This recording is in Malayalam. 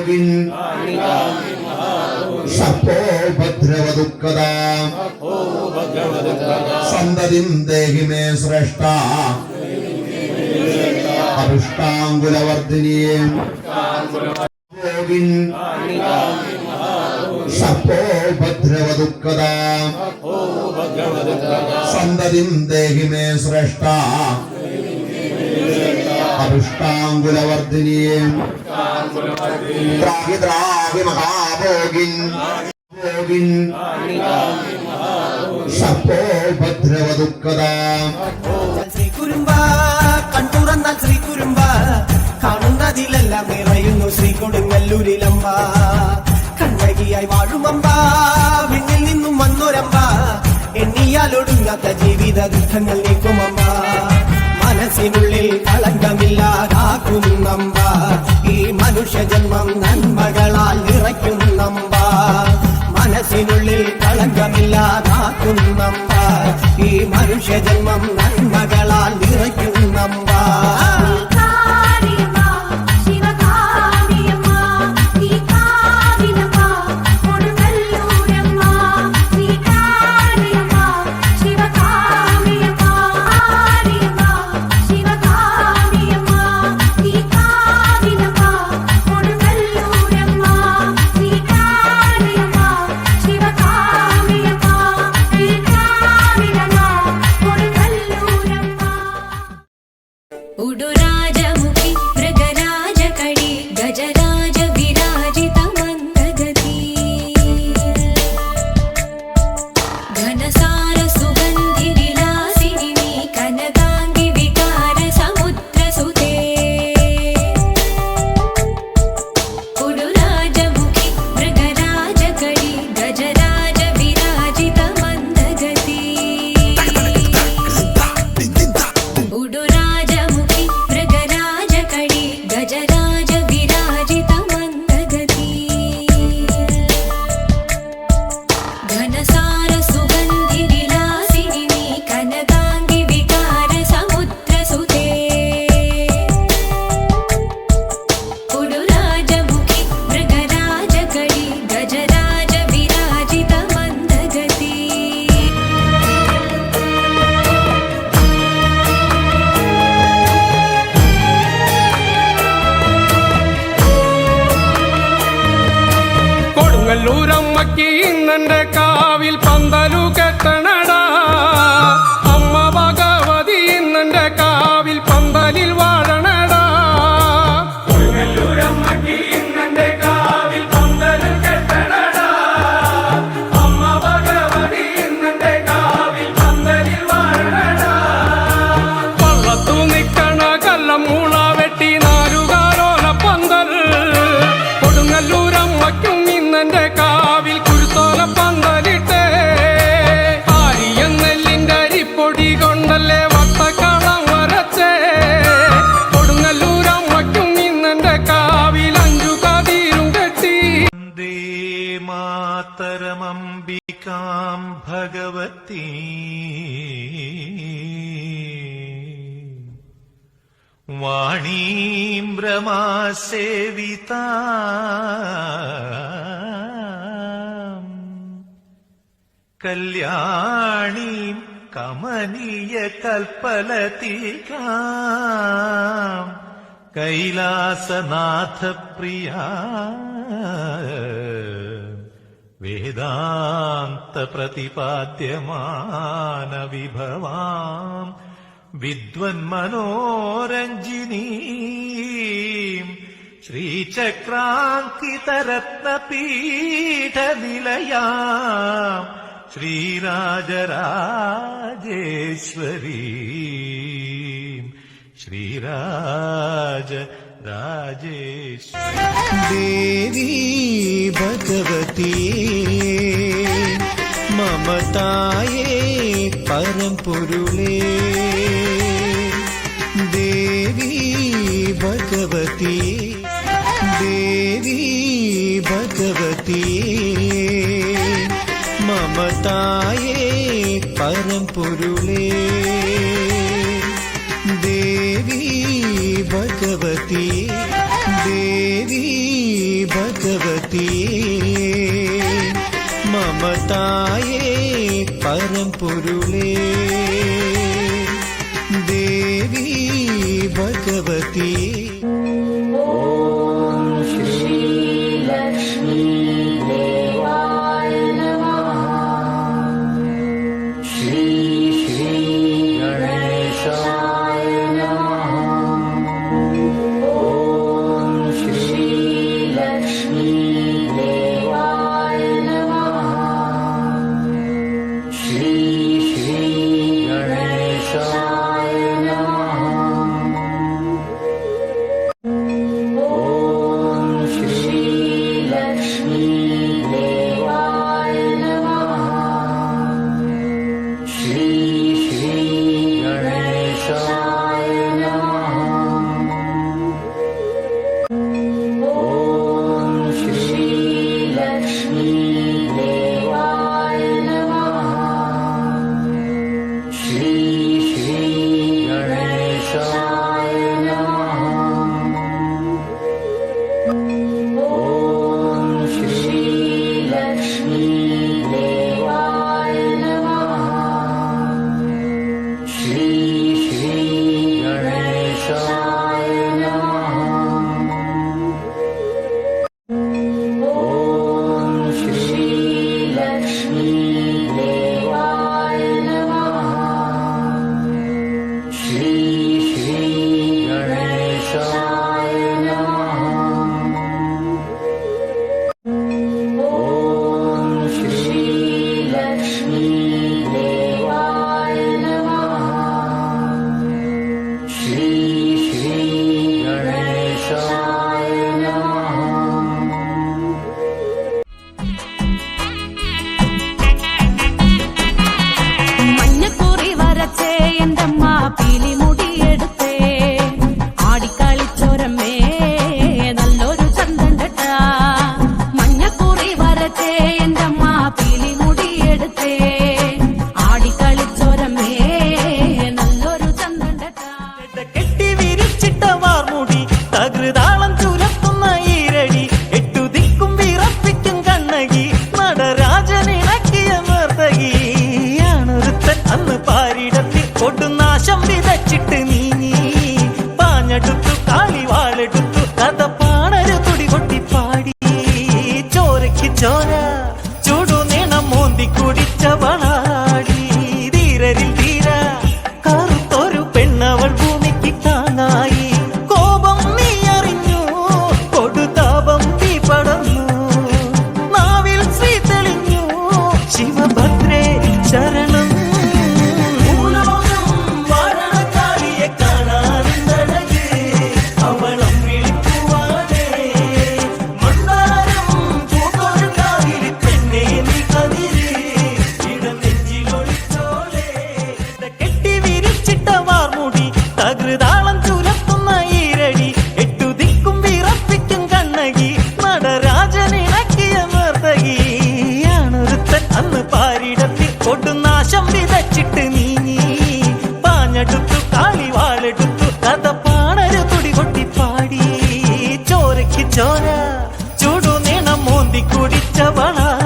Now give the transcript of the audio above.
ഭോഗിൻ സപ്പോ ഭദ്രവദുഃഖദ സന്തതിം ദേഹി മേ ശ്രേഷ്ഠ അരുഷ്ടാങ്കുലവർദ്ധിനിയേ ഭോഗിൻ സപ്പോ ഭദ്രവദുഃഖദ സന്തതിം ദേഹി മേ ശ്രേഷ്ഠ അരുഷ്ടാങ്കുലവർദ്ധിനിയേ ദ്രാഹി ദ്രാഹി മഹാഭോഗിൻ ഭോഗിൻ സപ്പോ ഭദ്രവദുഃഖദ ശ്രീ കുരുമ്പ കണ്ടുറന്നാൽ ശ്രീ കുരുമ്പ കാണുന്നതിലെല്ലാം നിറയുന്നു ശ്രീ കൊടുങ്ങല്ലൂരിലമ്പ കണ്ണകിയായി വാഴുമമ്പ വിണ്ണിൽ നിന്നും വന്നൊരമ്പ എണ്ണിയാലൊടുങ്ങാത്ത ജീവിത ദുഃഖങ്ങൾ നീക്കുമമ്പ മനസ്സിനുള്ളിൽ കളങ്കമില്ലാതാക്കുന്നമ്പ ഈ മനുഷ്യജന്മം നന്മകളാൽ നിറയ്ക്കുന്നമ്പ മനസ്സിനുള്ളിൽ കളങ്കമില്ലാതാക്കുന്നമ്പ ഈ മനുഷ്യജന്മം നന്മകളാൽ നിറയ്ക്കുന്നമ്പ കൊടുങ്ങല്ലൂരമ്മയ്ക്ക് ഇന്നെന്റെ കാവിൽ പന്തലു കെട്ടണടാ അമ്മ ഭഗവതി ഇന്നെന്റെ കാവിൽ പന്തലിൽ വാഴണടാ കൊടുങ്ങല്ലൂരമ്മയ്ക്ക് ഇന്നെന്റെ കാവിൽ പന്തലു കെട്ടണടാ അമ്മ ഭഗവതി ഇന്നെന്റെ കാവിൽ പന്തലിൽ വാഴണടാ പള്ളത്തു നിക്കണ കല്ലമൂള വെട്ടി നാലുകാലോല പന്തൽ കൊടുങ്ങല്ലൂരമ്മയ്ക്കും ഇന്നെന്റെ കാവിൽ കുരുത്തോല പന്തലിട്ടേ ആരിയം നെല്ലിന്റെ അരിപ്പൊടി കൊണ്ടല്ലേ വട്ടക്കളം വരച്ചേ കൊടുങ്ങല്ലൂരമ്മയ്ക്കും ഇന്നെന്റെ കാവിൽ 5 കതിരും കെട്ടി വന്ദേ മാതരമംബികാം ഭഗവതി വാണീം ബ്രഹ്മാസേവിതാം കല്യാണീം കമനീയ കൽപ്പലതികാം കൈലാസനാഥ പ്രിയ വേദാന്ത പ്രതിപാദ്യമാന വിഭവാം വിദ്വന്മനോരഞ്ജിനീം ശ്രീചക്രാങ്കിതരത്നപീഠനിലയാം ശ്രീരാജരാജേശ്വരീം ശ്രീരാജരാജേശ്വരി ദേവി ഭഗവതി മമതായേ പരംപൊരുളേ ദേവി ഭഗവതി ദേവി ഭഗവതി മമതായേ പരംപൊരുളേ ദേവി ഭഗവതി ദേവി ഭഗവതിയേ മമതായേ പരമ്പൊരുളേ ദേവി ഭഗവതിയേ ചോര ചുടുനിണം മോന്തി കുടിച്ചവളാ